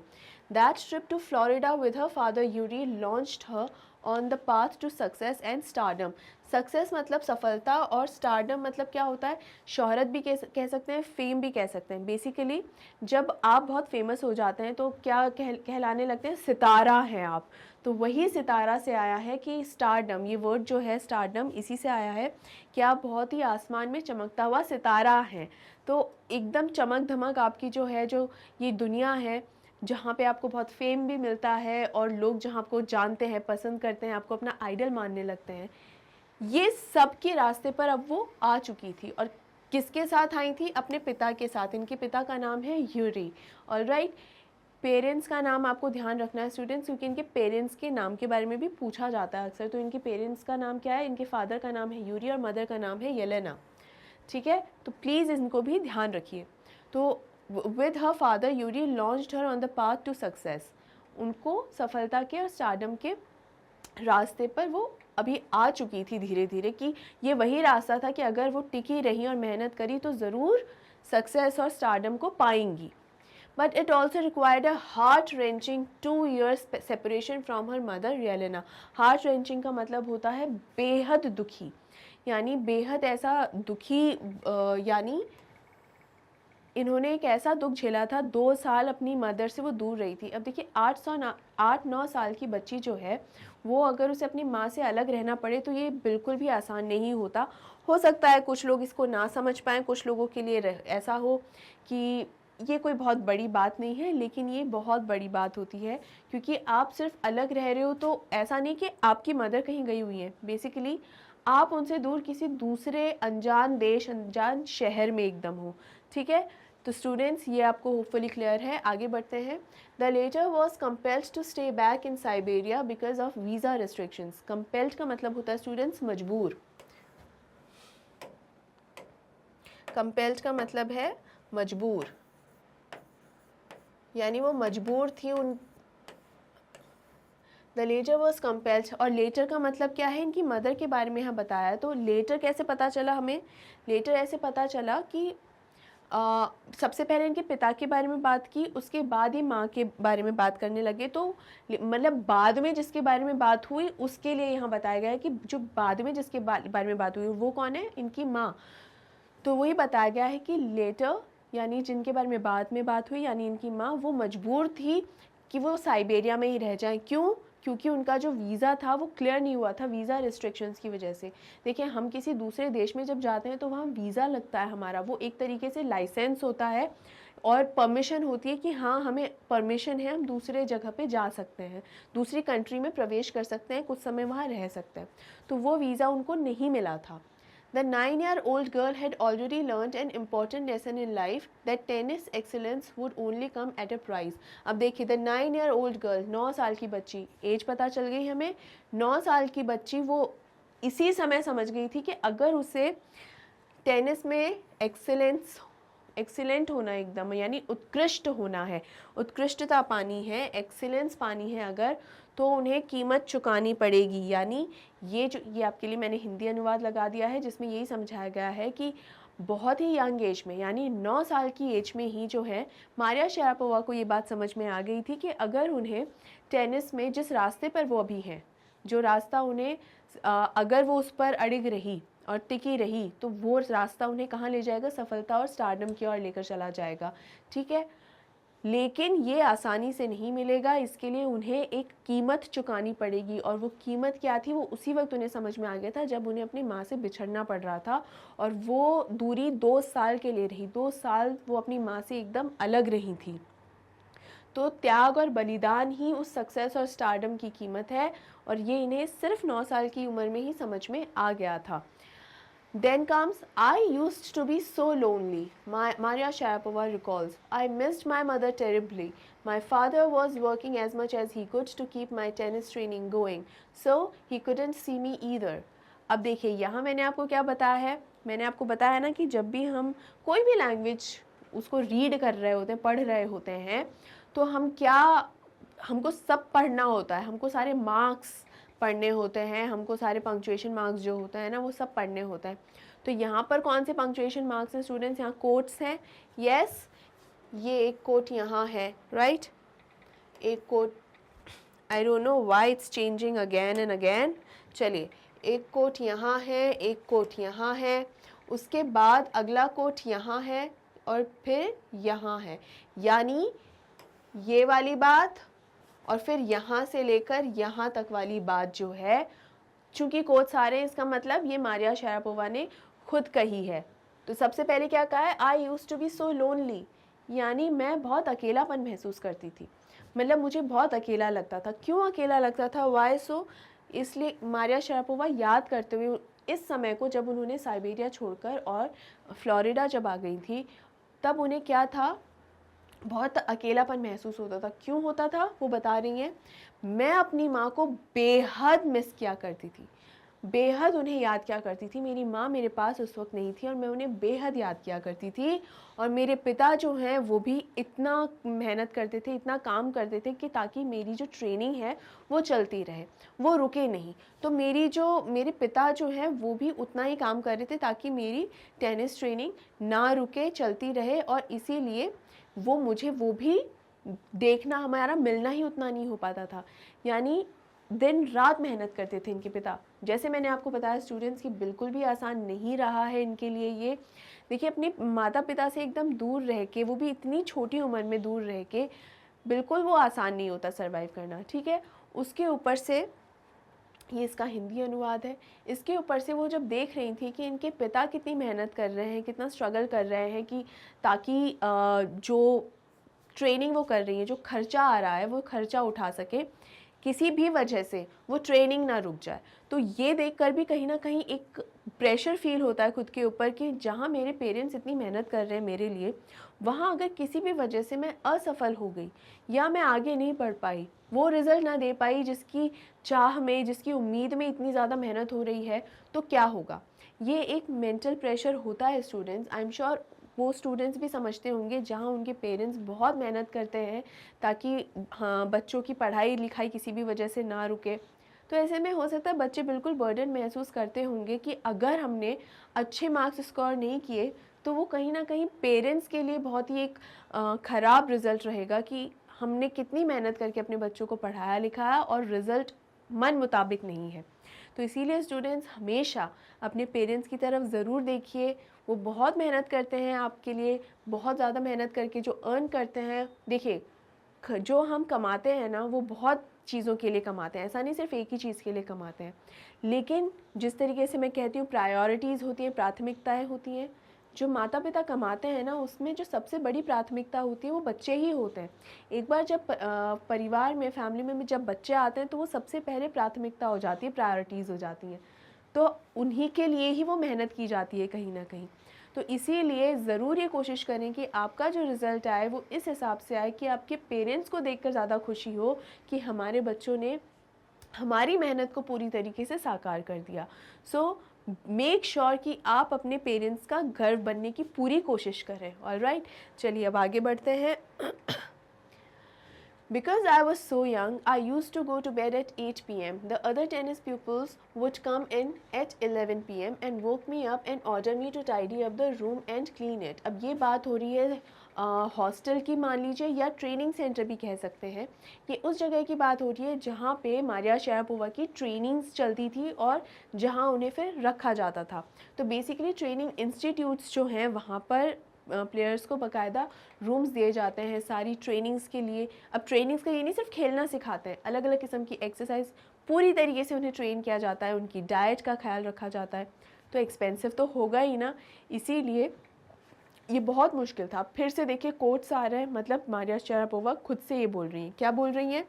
That trip to Florida with her father Yuri launched her on the path to success and stardom। Success मतलब सफलता और स्टारडम मतलब क्या होता है? शोहरत भी कह सकते हैं, फेम भी कह सकते हैं। बेसिकली जब आप बहुत फेमस हो जाते हैं तो क्या कहलाने लगते हैं? सितारा हैं आप। तो वही सितारा से आया है कि स्टारडम, ये वर्ड जो है स्टारडम इसी से आया है कि आप बहुत ही आसमान में चमकता हुआ सितारा हैं। तो एकदम चमक धमक आपकी जो है, जो ये दुनिया है जहाँ पे आपको बहुत फेम भी मिलता है और लोग जहाँ आपको जानते हैं, पसंद करते हैं, आपको अपना आइडल मानने लगते हैं, ये सब के रास्ते पर अब वो आ चुकी थी। और किसके साथ आई थी? अपने पिता के साथ। इनके पिता का नाम है यूरी। ऑलराइट, पेरेंट्स का नाम आपको ध्यान रखना है स्टूडेंट्स, क्योंकि इनके पेरेंट्स के नाम के बारे में भी पूछा जाता है अक्सर। तो इनके पेरेंट्स का नाम क्या है? इनके फादर का नाम है यूरी और मदर का नाम है येलेना। ठीक है, तो प्लीज़ इनको भी ध्यान रखिए। तो with her father Yuri launched her on the path to success. उनको सफलता के और स्टारडम के रास्ते पर वो अभी आ चुकी थी धीरे धीरे, कि ये वही रास्ता था कि अगर वो टिकी रही और मेहनत करी तो ज़रूर सक्सेस और स्टारडम को पाएंगी। But it also required a heart wrenching 2 years separation from her mother Yelena. Heart wrenching का मतलब होता है बेहद दुखी, यानी बेहद ऐसा दुखी, यानी इन्होंने एक ऐसा दुख झेला था, 2 साल अपनी मदर से वो दूर रही थी। अब देखिए 8-9 साल की बच्ची जो है वो अगर उसे अपनी माँ से अलग रहना पड़े तो ये बिल्कुल भी आसान नहीं होता। हो सकता है कुछ लोग इसको ना समझ पाएँ, कुछ लोगों के लिए ऐसा हो कि ये कोई बहुत बड़ी बात नहीं है, लेकिन ये बहुत बड़ी बात होती है, क्योंकि आप सिर्फ अलग रह रहे हो तो ऐसा नहीं कि आपकी मदर कहीं गई हुई है। बेसिकली आप उनसे दूर किसी दूसरे अनजान देश, अनजान शहर में एकदम हो। ठीक है, तो स्टूडेंट्स ये आपको होपफुली क्लियर है। आगे बढ़ते हैं। The latter was compelled to stay back in Siberia because of visa restrictions. Compelled का मतलब होता है स्टूडेंट्स मजबूर। कंपेल्ड का मतलब है मजबूर, यानी वो मजबूर थी। द लेटर वॉज कंपेल्ड, और लेटर का मतलब क्या है? इनकी मदर के बारे में यहाँ बताया। तो लेटर कैसे पता चला हमें? लेटर ऐसे पता चला कि सबसे पहले इनके पिता के बारे में बात की, उसके बाद ही माँ के बारे में बात करने लगे। तो मतलब बाद में जिसके बारे में बात हुई उसके लिए यहाँ बताया गया है कि जो बाद में जिसके बारे में बात हुई वो कौन है? इनकी माँ। तो वही बताया गया है कि लेटर यानी जिनके बारे में बाद में बात हुई, यानी इनकी माँ, वो मजबूर थी कि वो साइबेरिया में ही रह जाएं। क्यों? क्योंकि उनका जो वीज़ा था वो क्लियर नहीं हुआ था वीज़ा रिस्ट्रिक्शंस की वजह से। देखिए हम किसी दूसरे देश में जब जाते हैं तो वहाँ वीज़ा लगता है हमारा, वो एक तरीके से लाइसेंस होता है और परमिशन होती है कि हाँ हमें परमिशन है, हम दूसरे जगह पे जा सकते हैं, दूसरी कंट्री में प्रवेश कर सकते हैं, कुछ समय वहाँ रह सकते हैं। तो वो वीज़ा उनको नहीं मिला था। The 9-year-old girl had already learned an important lesson in life that tennis excellence would only come at a price। अब देखिए the 9-year-old girl, 9 साल की बच्ची, एज पता चल गई हमें। 9 साल की बच्ची वो इसी समय समझ गई थी कि अगर उसे टेनिस में एक्सीलेंट होना एकदम, यानी उत्कृष्ट होना है, उत्कृष्टता पानी है, एक्सीलेंस पानी है अगर, तो उन्हें कीमत चुकानी पड़ेगी। यानी ये आपके लिए मैंने हिंदी अनुवाद लगा दिया है जिसमें यही समझाया गया है कि बहुत ही यंग एज में, यानी 9 साल की एज में ही जो है मारिया शरापोवा को ये बात समझ में आ गई थी कि अगर उन्हें टेनिस में जिस रास्ते पर वो अभी हैं, जो रास्ता उन्हें अगर वो उस पर अड़िग रही और टिकी रही तो वो रास्ता उन्हें कहाँ ले जाएगा? सफलता और स्टारडम की ओर लेकर चला जाएगा। ठीक है, लेकिन ये आसानी से नहीं मिलेगा, इसके लिए उन्हें एक कीमत चुकानी पड़ेगी। और वो कीमत क्या थी वो उसी वक्त उन्हें समझ में आ गया था जब उन्हें अपनी माँ से बिछड़ना पड़ रहा था, और वो दूरी 2 साल के लिए रही। 2 साल वो अपनी माँ से एकदम अलग रही थी। तो त्याग और बलिदान ही उस सक्सेस और स्टारडम की कीमत है, और ये इन्हें सिर्फ 9 साल की उम्र में ही समझ में आ गया था। Then comes, I used to be so lonely. Maria Sharapova recalls, I missed my mother terribly. My father was working as much as he could to keep my tennis training going, so he couldn't see me either. अब देखिए यहाँ मैंने आपको क्या बताया है, मैंने आपको बताया ना कि जब भी हम कोई भी लैंग्वेज उसको रीड कर रहे होते हैं, पढ़ रहे होते हैं, तो हमको सब पढ़ना होता है, हमको सारे मार्क्स पढ़ने होते हैं, हमको सारे पंक्चुएशन मार्क्स जो होते हैं ना वो सब पढ़ने होते हैं। तो यहाँ पर कौन से पंक्चुएशन मार्क्स हैं स्टूडेंट्स? यहाँ कोट्स हैं। यस, ये एक कोट यहाँ है, राइट? एक quote, I don't know why it's changing again and again. चलिए, एक कोट यहाँ है, एक कोट यहाँ है, उसके बाद अगला कोट यहाँ है, और फिर यहाँ है। यानी ये वाली बात और फिर यहाँ से लेकर यहाँ तक वाली बात जो है, चूंकि कोट सारे, इसका मतलब ये मारिया शारापोवा ने खुद कही है। तो सबसे पहले क्या कहा है? I used to be so lonely, यानी मैं बहुत अकेलापन महसूस करती थी, मतलब मुझे बहुत अकेला लगता था। क्यों अकेला लगता था? वाई सो? इसलिए मारिया शारापोवा याद करते हुए इस समय को, जब उन्होंने साइबेरिया छोड़कर और फ्लोरिडा जब आ गई थी, तब उन्हें क्या था? बहुत अकेलापन महसूस होता था। क्यों होता था? वो बता रही हैं, मैं अपनी माँ को बेहद मिस किया करती थी, बेहद उन्हें याद किया करती थी। मेरी माँ मेरे पास उस वक्त नहीं थी और मैं उन्हें बेहद याद किया करती थी। और मेरे पिता जो हैं वो भी इतना मेहनत करते थे, इतना काम करते थे कि ताकि मेरी जो ट्रेनिंग है वो चलती रहे, वो रुके नहीं। तो मेरे पिता जो हैं वो भी उतना ही काम कर रहे थे ताकि मेरी टेनिस ट्रेनिंग ना रुके, चलती रहे। और इसीलिए वो भी देखना, हमारा मिलना ही उतना नहीं हो पाता था। यानी दिन रात मेहनत करते थे इनके पिता। जैसे मैंने आपको बताया स्टूडेंट्स की बिल्कुल भी आसान नहीं रहा है इनके लिए ये। देखिए, अपने माता पिता से एकदम दूर रह के, वो भी इतनी छोटी उम्र में दूर रह के, बिल्कुल वो आसान नहीं होता सरवाइव करना, ठीक है। उसके ऊपर से ये इसका हिंदी अनुवाद है। इसके ऊपर से वो जब देख रही थी कि इनके पिता कितनी मेहनत कर रहे हैं, कितना स्ट्रगल कर रहे हैं कि ताकि जो ट्रेनिंग वो कर रही है, जो खर्चा आ रहा है, वो खर्चा उठा सके, किसी भी वजह से वो ट्रेनिंग ना रुक जाए। तो ये देखकर भी कहीं ना कहीं एक प्रेशर फील होता है खुद के ऊपर कि जहाँ मेरे पेरेंट्स इतनी मेहनत कर रहे हैं मेरे लिए, वहाँ अगर किसी भी वजह से मैं असफल हो गई या मैं आगे नहीं बढ़ पाई, वो रिज़ल्ट ना दे पाई जिसकी चाह में, जिसकी उम्मीद में इतनी ज़्यादा मेहनत हो रही है, तो क्या होगा? ये एक मेंटल प्रेशर होता है स्टूडेंट्स। आई एम श्योर वो स्टूडेंट्स भी समझते होंगे जहाँ उनके पेरेंट्स बहुत मेहनत करते हैं ताकि हाँ बच्चों की पढ़ाई लिखाई किसी भी वजह से ना रुके। तो ऐसे में हो सकता है बच्चे बिल्कुल बर्डन महसूस करते होंगे कि अगर हमने अच्छे मार्क्स स्कोर नहीं किए तो वो कहीं ना कहीं पेरेंट्स के लिए बहुत ही एक ख़राब रिज़ल्ट रहेगा कि हमने कितनी मेहनत करके अपने बच्चों को पढ़ाया लिखाया और रिज़ल्ट मन मुताबिक नहीं है। तो इसीलिए स्टूडेंट्स हमेशा अपने पेरेंट्स की तरफ ज़रूर देखिए। वो बहुत मेहनत करते हैं आपके लिए, बहुत ज़्यादा मेहनत करके जो अर्न करते हैं। देखिए, जो हम कमाते हैं ना वो बहुत चीज़ों के लिए कमाते हैं, ऐसा नहीं सिर्फ एक ही चीज़ के लिए कमाते हैं। लेकिन जिस तरीके से मैं कहती हूँ प्रायोरिटीज़ होती हैं, प्राथमिकताएं होती हैं, जो माता पिता कमाते हैं ना उसमें जो सबसे बड़ी प्राथमिकता होती है वो बच्चे ही होते हैं। एक बार जब परिवार में, फैमिली में जब बच्चे आते हैं तो वो सबसे पहले प्राथमिकता हो जाती है, प्रायोरिटीज़ हो जाती हैं। तो उन्हीं के लिए ही वो मेहनत की जाती है कहीं ना कहीं। तो इसीलिए ज़रूर ये कोशिश करें कि आपका जो रिज़ल्ट आए वो इस हिसाब से आए कि आपके पेरेंट्स को देखकर ज़्यादा खुशी हो कि हमारे बच्चों ने हमारी मेहनत को पूरी तरीके से साकार कर दिया। सो मेक श्योर कि आप अपने पेरेंट्स का गर्व बनने की पूरी कोशिश करें। ऑलराइट, चलिए अब आगे बढ़ते हैं। Because I was so young, I used to go to bed at 8 p.m. The other tennis pupils would come in at 11 p.m. and woke me up and order me to tidy up the room and clean it. अब ये बात हो रही है हॉस्टल की, मान लीजिए, या ट्रेनिंग सेंटर भी कह सकते हैं। ये उस जगह की बात हो रही है जहाँ पे मारिया शारापोवा की ट्रेनिंग्स चलती थी और जहाँ उन्हें फिर रखा जाता था। तो बेसिकली ट्रेनिंग इंस्टीट्यूट्स जो हैं वहाँ पर प्लेयर्स को बाकायदा रूम्स दिए जाते हैं सारी ट्रेनिंग्स के लिए। अब ट्रेनिंग्स का ये नहीं सिर्फ खेलना सिखाते हैं, अलग अलग किस्म की एक्सरसाइज पूरी तरीके से उन्हें ट्रेन किया जाता है, उनकी डाइट का ख्याल रखा जाता है। तो एक्सपेंसिव तो होगा ही ना, इसीलिए ये बहुत मुश्किल था। फिर से देखिए कोट्स आ रहे हैं, मतलब मारिया शारापोवा खुद से ये बोल रही हैं। क्या बोल रही हैं?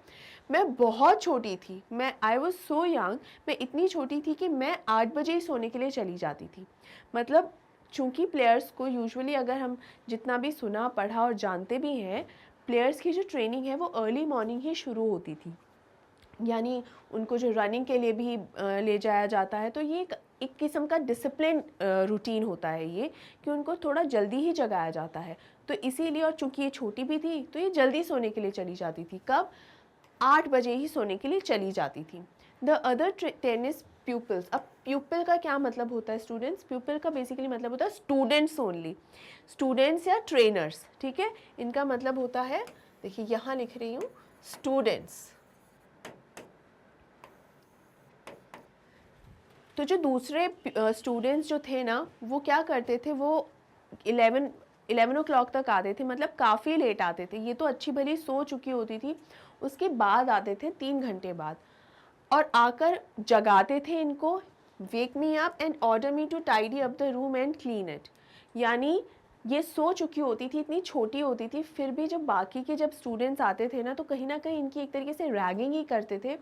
मैं बहुत छोटी थी, आई वॉज सो यंग, मैं इतनी छोटी थी कि मैं 8 बजे ही सोने के लिए चली जाती थी। मतलब चूँकि प्लेयर्स को यूजुअली, अगर हम जितना भी सुना पढ़ा और जानते भी हैं, प्लेयर्स की जो ट्रेनिंग है वो अर्ली मॉर्निंग ही शुरू होती थी। यानी उनको जो रनिंग के लिए भी ले जाया जाता है, तो ये एक किस्म का डिसिप्लिन रूटीन होता है ये, कि उनको थोड़ा जल्दी ही जगाया जाता है। तो इसीलिए, और चूँकि ये छोटी भी थी तो ये जल्दी सोने के लिए चली जाती थी। कब? 8 बजे ही सोने के लिए चली जाती थी। द अदर टेनिस प्यूपल्स, अब प्यूपल का क्या मतलब होता है स्टूडेंट्स? प्यूपल का बेसिकली मतलब होता है स्टूडेंट्स ओनली, स्टूडेंट्स या ट्रेनर्स, ठीक है। इनका मतलब होता है, देखिए यहाँ लिख रही हूँ, स्टूडेंट्स। तो जो दूसरे स्टूडेंट्स जो थे ना, वो क्या करते थे, वो 11 ओ क्लॉक तक आते थे, मतलब काफ़ी लेट आते थे। ये तो अच्छी भली सो चुकी होती थी, उसके बाद आते थे 3 घंटे बाद, और आकर जगाते थे इनको, wake me up and order me to tidy up the room and clean it. यानी ये सो चुकी होती थी, इतनी छोटी होती थी, फिर भी जब बाकी के जब स्टूडेंट्स आते थे ना, तो कहीं ना कहीं इनकी एक तरीके से रैगिंग ही करते थे,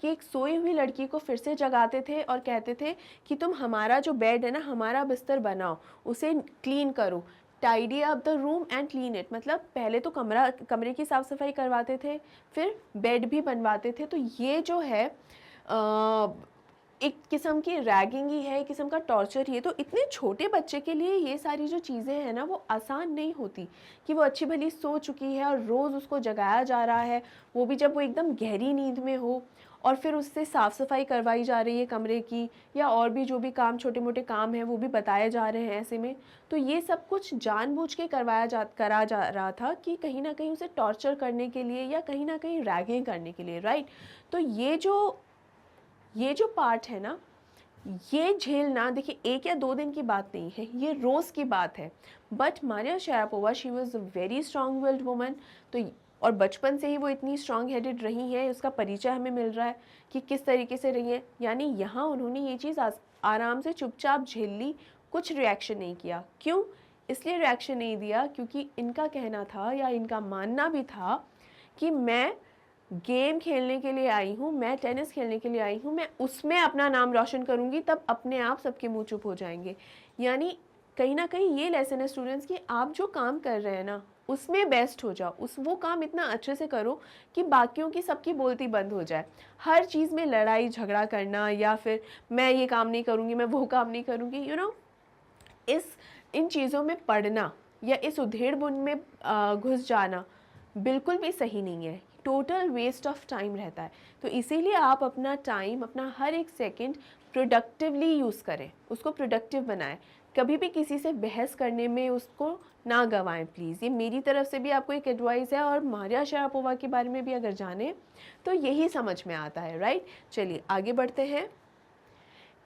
कि एक सोई हुई लड़की को फिर से जगाते थे और कहते थे कि तुम हमारा जो बेड है ना, हमारा बिस्तर बनाओ, उसे क्लीन करो, tidy up the room and clean it. मतलब पहले तो कमरे की साफ़ सफाई करवाते थे, फिर बेड भी बनवाते थे। तो ये जो है एक किस्म की रैगिंग ही है, एक किस्म का टॉर्चर ही है। तो इतने छोटे बच्चे के लिए ये सारी जो चीज़ें हैं ना, वो आसान नहीं होती, कि वो अच्छी भली सो चुकी है और रोज़ उसको जगाया जा रहा है, वो भी जब वो एकदम गहरी नींद में हो, और फिर उससे साफ़ सफाई करवाई जा रही है कमरे की, या और भी जो भी काम, छोटे मोटे काम हैं, वो भी बताए जा रहे हैं ऐसे में। तो ये सब कुछ जानबूझ के करा जा रहा था, कि कहीं ना कहीं उसे टॉर्चर करने के लिए, या कहीं ना कहीं रैगिंग करने के लिए, राइट। तो ये जो पार्ट है ना, ये झेलना, देखिए 1 या 2 दिन की बात नहीं है, ये रोज़ की बात है। But Maria Sharapova, she was a very strong willed woman. तो और बचपन से ही वो इतनी स्ट्रॉन्ग हेडेड रही है, उसका परिचय हमें मिल रहा है कि किस तरीके से रही है। यानी यहाँ उन्होंने ये चीज़ आराम से चुपचाप झेल ली, कुछ रिएक्शन नहीं किया। क्यों इसलिए रिएक्शन नहीं दिया? क्योंकि इनका कहना था, या इनका मानना भी था, कि मैं गेम खेलने के लिए आई हूँ, मैं टेनिस खेलने के लिए आई हूँ, मैं उसमें अपना नाम रोशन करूँगी, तब अपने आप सबके मुंह चुप हो जाएंगे। यानी कहीं ना कहीं ये लेसन है स्टूडेंट्स कि आप जो काम कर रहे हैं ना, उसमें बेस्ट हो जाओ, वो काम इतना अच्छे से करो कि बाकियों की सबकी बोलती बंद हो जाए। हर चीज़ में लड़ाई झगड़ा करना, या फिर मैं ये काम नहीं करूँगी, मैं वो काम नहीं करूँगी, इन चीज़ों में पढ़ना या इस उधेड़-बुन में घुस जाना बिल्कुल भी सही नहीं है, टोटल वेस्ट ऑफ टाइम रहता है। तो इसीलिए आप अपना टाइम, अपना हर एक सेकंड प्रोडक्टिवली यूज़ करें, उसको प्रोडक्टिव बनाएं। कभी भी किसी से बहस करने में उसको ना गंवाएं प्लीज़। ये मेरी तरफ से भी आपको एक एडवाइस है, और मारिया शारापोवा के बारे में भी अगर जाने तो यही समझ में आता है, राइट। चलिए आगे बढ़ते हैं।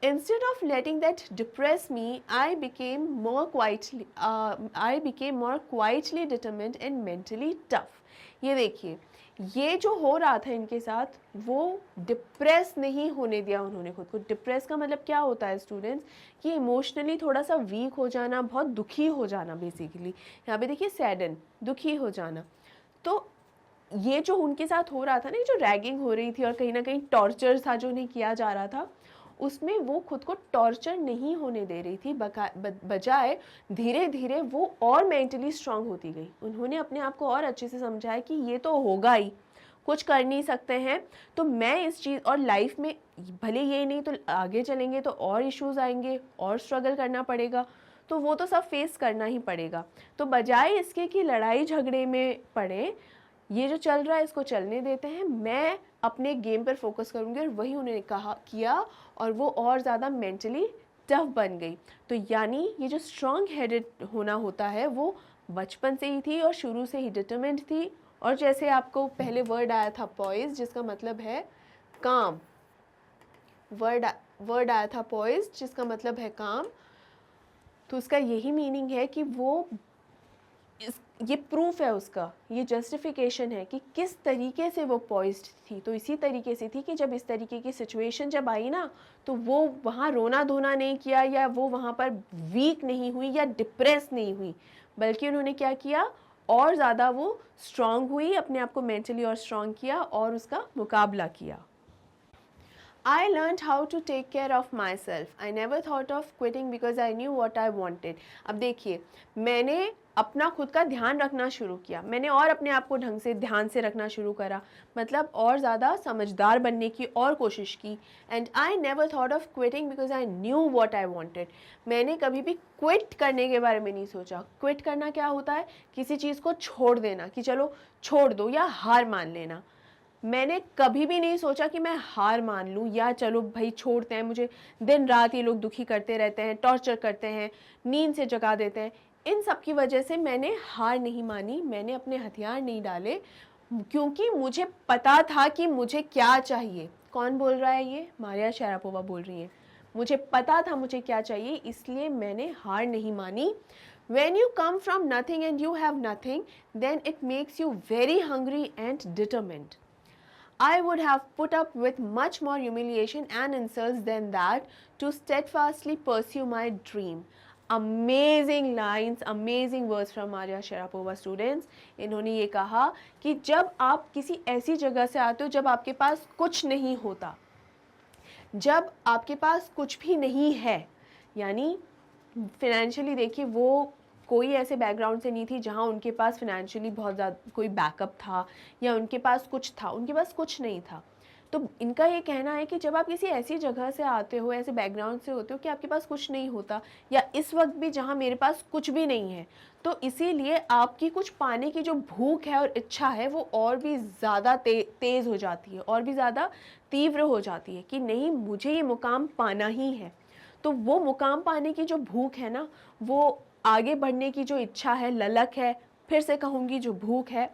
Instead of letting that depress me, I became more quietly determined and mentally tough. ये देखिए, ये जो हो रहा था इनके साथ, वो डिप्रेस नहीं होने दिया उन्होंने खुद को। डिप्रेस का मतलब क्या होता है स्टूडेंट्स? कि इमोशनली थोड़ा सा वीक हो जाना, बहुत दुखी हो जाना बेसिकली। यहाँ पे देखिए सैडन, दुखी हो जाना। तो ये जो उनके साथ हो रहा था ना, ये जो रैगिंग हो रही थी और कहीं ना कहीं टॉर्चर था जो उन्हें किया जा रहा था, उसमें वो खुद को टॉर्चर नहीं होने दे रही थी, बजाय धीरे धीरे वो और मेंटली स्ट्रांग होती गई। उन्होंने अपने आप को और अच्छे से समझाया कि ये तो होगा ही, कुछ कर नहीं सकते हैं, तो मैं इस चीज़, और लाइफ में भले ये नहीं तो आगे चलेंगे तो और इश्यूज आएंगे, और स्ट्रगल करना पड़ेगा, तो वो तो सब फेस करना ही पड़ेगा। तो बजाय इसके कि लड़ाई झगड़े में पड़े, ये जो चल रहा है इसको चलने देते हैं, मैं अपने गेम पर फोकस करूँगी। और वही उन्होंने किया, और वो और ज़्यादा मेंटली टफ बन गई। तो यानी ये जो स्ट्रॉन्ग हेडेड होना होता है, वो बचपन से ही थी और शुरू से ही डिटरमिन्ड थी। और जैसे आपको पहले वर्ड आया था पॉइज, जिसका मतलब है काम, वर्ड आया था पॉइज जिसका मतलब है काम, तो उसका यही मीनिंग है कि वो ये प्रूफ है उसका, ये जस्टिफिकेशन है कि किस तरीके से वो पॉइज्ड थी। तो इसी तरीके से थी कि जब इस तरीके की सिचुएशन जब आई ना, तो वो वहाँ रोना धोना नहीं किया, या वो वहाँ पर वीक नहीं हुई या डिप्रेस नहीं हुई, बल्कि उन्होंने क्या किया, और ज़्यादा वो स्ट्रांग हुई, अपने आप को मेंटली और स्ट्रांग किया और उसका मुकाबला किया। I learned how to take care of myself. I never thought of quitting because I knew what I wanted. अब देखिए, मैंने अपना खुद का ध्यान रखना शुरू किया, मैंने और अपने आप को ढंग से ध्यान से रखना शुरू करा, मतलब और ज़्यादा समझदार बनने की और कोशिश की। And I never thought of quitting because I knew what I wanted. मैंने कभी भी क्विट करने के बारे में नहीं सोचा। क्विट करना क्या होता है, किसी चीज़ को छोड़ देना, कि चलो छोड़ दो या हार मान लेना। मैंने कभी भी नहीं सोचा कि मैं हार मान लूँ या चलो भाई छोड़ते हैं, मुझे दिन रात ये लोग दुखी करते रहते हैं, टॉर्चर करते हैं, नींद से जगा देते हैं। इन सब की वजह से मैंने हार नहीं मानी, मैंने अपने हथियार नहीं डाले, क्योंकि मुझे पता था कि मुझे क्या चाहिए। कौन बोल रहा है ये? मारिया शरापोवा बोल रही है। मुझे पता था मुझे क्या चाहिए, इसलिए मैंने हार नहीं मानी। When you come from nothing and you have nothing, then it makes you very hungry and determined. I would have put up with much more humiliation and insults than that to steadfastly pursue my dream. Amazing lines, amazing words from Maria Sharapova students. इन्होंने ये कहा कि जब आप किसी ऐसी जगह से आते हो जब आपके पास कुछ नहीं होता, जब आपके पास कुछ भी नहीं है, यानी फिनेंशियली देखिए वो कोई ऐसे बैकग्राउंड से नहीं थी जहाँ उनके पास फिनेंशियली बहुत ज़्यादा कोई बैकअप था या उनके पास कुछ था, उनके पास कुछ नहीं था। तो इनका ये कहना है कि जब आप किसी ऐसी जगह से आते हो, ऐसे बैकग्राउंड से होते हो कि आपके पास कुछ नहीं होता, या इस वक्त भी जहाँ मेरे पास कुछ भी नहीं है, तो इसीलिए आपकी कुछ पाने की जो भूख है और इच्छा है वो और भी ज़्यादा तेज़ हो जाती है, और भी ज़्यादा तीव्र हो जाती है कि नहीं, मुझे ये मुकाम पाना ही है। तो वो मुकाम पाने की जो भूख है ना, वो आगे बढ़ने की जो इच्छा है, ललक है, फिर से कहूँगी जो भूख है,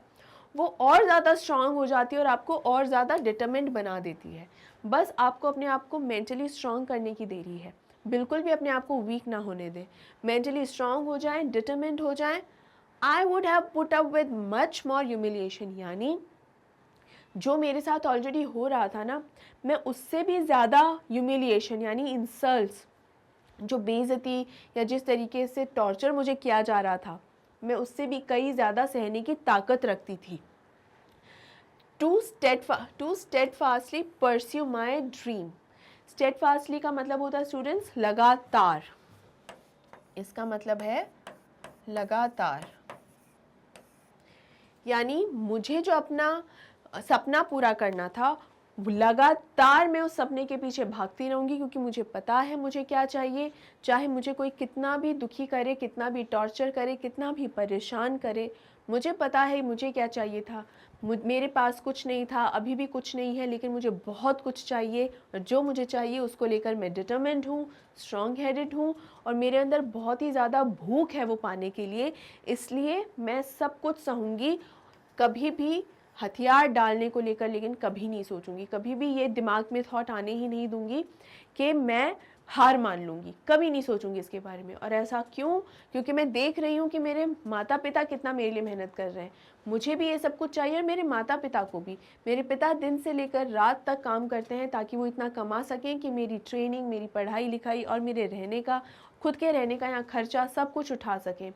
वो और ज़्यादा स्ट्रांग हो जाती है और आपको और ज़्यादा डिटरमिन्ड बना देती है। बस आपको अपने आप को मेंटली स्ट्रांग करने की देरी है, बिल्कुल भी अपने आप को वीक ना होने दें, मेंटली स्ट्रांग हो जाएं, डिटरमिन्ड हो जाएं। I would have put up with much more humiliation, यानी जो मेरे साथ ऑलरेडी हो रहा था ना, मैं उससे भी ज़्यादा ह्यूमिलिएशन यानी इंसल्ट्स, जो बेइज्जती या जिस तरीके से टॉर्चर मुझे किया जा रहा था, मैं उससे भी कई ज़्यादा सहने की ताकत रखती थी। To steadfastly pursue my dream. Steadfastly का मतलब होता है स्टूडेंट्स लगातार, इसका मतलब है लगातार, यानी मुझे जो अपना सपना पूरा करना था, लगातार मैं उस सपने के पीछे भागती रहूँगी, क्योंकि मुझे पता है मुझे क्या चाहिए। चाहे मुझे कोई कितना भी दुखी करे, कितना भी टॉर्चर करे, कितना भी परेशान करे, मुझे पता है मुझे क्या चाहिए था। मेरे पास कुछ नहीं था, अभी भी कुछ नहीं है, लेकिन मुझे बहुत कुछ चाहिए, और जो मुझे चाहिए उसको लेकर मैं डिटरमिन्ड हूँ, स्ट्रॉन्ग हेडेड हूँ, और मेरे अंदर बहुत ही ज़्यादा भूख है वो पाने के लिए। इसलिए मैं सब कुछ सहूँगी, कभी भी हथियार डालने को लेकर लेकिन कभी नहीं सोचूंगी, कभी भी ये दिमाग में थॉट आने ही नहीं दूंगी कि मैं हार मान लूँगी, कभी नहीं सोचूंगी इसके बारे में। और ऐसा क्यों? क्योंकि मैं देख रही हूँ कि मेरे माता पिता कितना मेरे लिए मेहनत कर रहे हैं, मुझे भी ये सब कुछ चाहिए, और मेरे माता पिता को भी। मेरे पिता दिन से लेकर रात तक काम करते हैं ताकि वो इतना कमा सकें कि मेरी ट्रेनिंग, मेरी पढ़ाई लिखाई और मेरे रहने का, खुद के रहने का यहाँ खर्चा सब कुछ उठा सकें।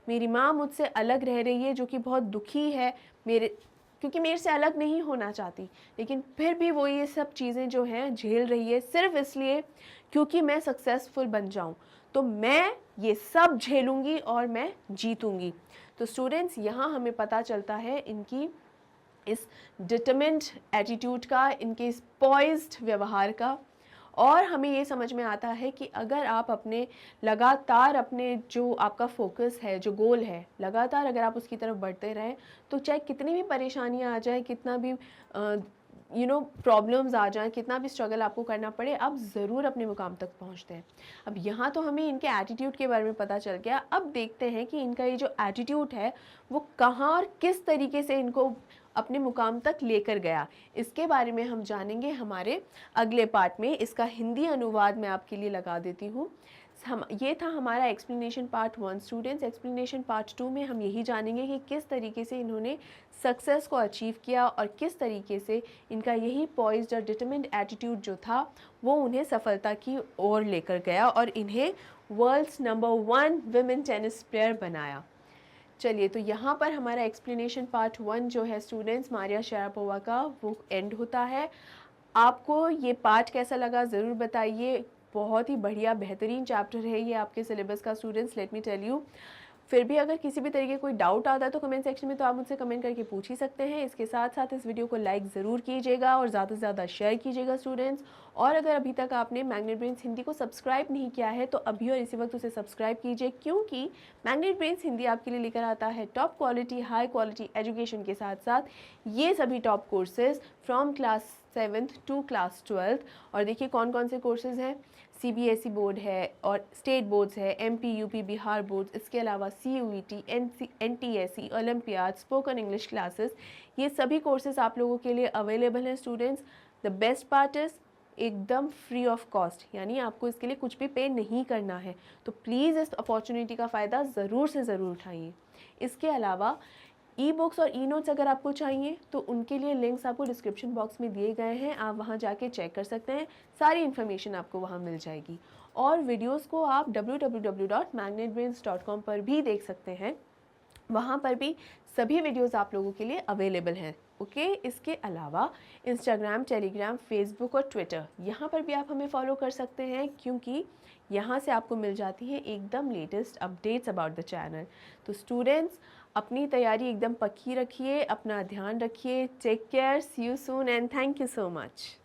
मेरी माँ मुझसे अलग रह रही है, जो कि बहुत दुखी है क्योंकि मेरे से अलग नहीं होना चाहती, लेकिन फिर भी वो ये सब चीज़ें जो हैं झेल रही है, सिर्फ इसलिए क्योंकि मैं सक्सेसफुल बन जाऊं। तो मैं ये सब झेलूंगी और मैं जीतूंगी। तो स्टूडेंट्स, यहाँ हमें पता चलता है इनकी इस डिटरमिन्ड एटीट्यूड का, इनके इस पॉइज्ड व्यवहार का, और हमें ये समझ में आता है कि अगर आप अपने लगातार अपने जो आपका फोकस है, जो गोल है, लगातार अगर आप उसकी तरफ बढ़ते रहें, तो चाहे कितनी भी परेशानियां आ जाए, कितना भी प्रॉब्लम्स आ जाएं, कितना भी स्ट्रगल आपको करना पड़े, आप ज़रूर अपने मुकाम तक पहुंचते हैं। अब यहाँ तो हमें इनके एटीट्यूड के बारे में पता चल गया। अब देखते हैं कि इनका ये जो एटीट्यूड है वो कहाँ और किस तरीके से इनको अपने मुकाम तक लेकर गया। इसके बारे में हम जानेंगे हमारे अगले पार्ट में। इसका हिंदी अनुवाद मैं आपके लिए लगा देती हूँ। हम ये था हमारा explanation part 1 students. Explanation part 2 में हम यही जानेंगे कि किस तरीके से इन्होंने सक्सेस को अचीव किया और किस तरीके से इनका यही पॉइज्ड और डिटरमिन्ड एटीट्यूड जो था वो उन्हें सफलता की ओर लेकर गया और इन्हें world's number 1 women tennis player बनाया। चलिए, तो यहाँ पर हमारा एक्सप्लेनेशन पार्ट 1 जो है स्टूडेंट्स मारिया शारापोवा का वो एंड होता है। आपको ये पार्ट कैसा लगा ज़रूर बताइए। बहुत ही बढ़िया बेहतरीन चैप्टर है ये आपके सिलेबस का students, let me tell you. फिर भी अगर किसी भी तरीके कोई डाउट आता है तो कमेंट सेक्शन में तो आप मुझसे कमेंट करके पूछ ही सकते हैं। इसके साथ साथ इस वीडियो को लाइक ज़रूर कीजिएगा और ज़्यादा से ज़्यादा शेयर कीजिएगा स्टूडेंट्स। और अगर अभी तक आपने मैग्नेट ब्रेन्स हिंदी को सब्सक्राइब नहीं किया है तो अभी और इसी वक्त उसे सब्सक्राइब कीजिए, क्योंकि मैग्नेट ब्रेन्स हिंदी आपके लिए लेकर आता है top quality high quality education के साथ साथ ये सभी top courses from class 7th to class 12th। और देखिए कौन कौन से कोर्सेज हैं। CBSE बोर्ड है और स्टेट बोर्ड्स है, MP UP बिहार बोर्ड्स, इसके अलावा CUET NTSE olympiad spoken English classes, ये सभी कोर्सेज आप लोगों के लिए अवेलेबल हैं students. The best part is एकदम फ्री ऑफ कॉस्ट, यानी आपको इसके लिए कुछ भी पे नहीं करना है। तो प्लीज़ इस अपॉर्चुनिटी का फ़ायदा ज़रूर से ज़रूर उठाइए। इसके अलावा ई-बुक्स और ई-नोट्स अगर आपको चाहिए तो उनके लिए लिंक्स आपको डिस्क्रिप्शन बॉक्स में दिए गए हैं, आप वहां जाके चेक कर सकते हैं। सारी इन्फॉर्मेशन आपको वहां मिल जाएगी। और वीडियोस को आप www.magnetbrains.com पर भी देख सकते हैं, वहाँ पर भी सभी वीडियोस आप लोगों के लिए अवेलेबल हैं। ओके, इसके अलावा इंस्टाग्राम, टेलीग्राम, फेसबुक और ट्विटर, यहाँ पर भी आप हमें फॉलो कर सकते हैं, क्योंकि यहाँ से आपको मिल जाती है एकदम latest updates about the channel. तो स्टूडेंट्स, अपनी तैयारी एकदम पक्की रखिए, अपना ध्यान रखिए। Take care, see you soon and thank you so much.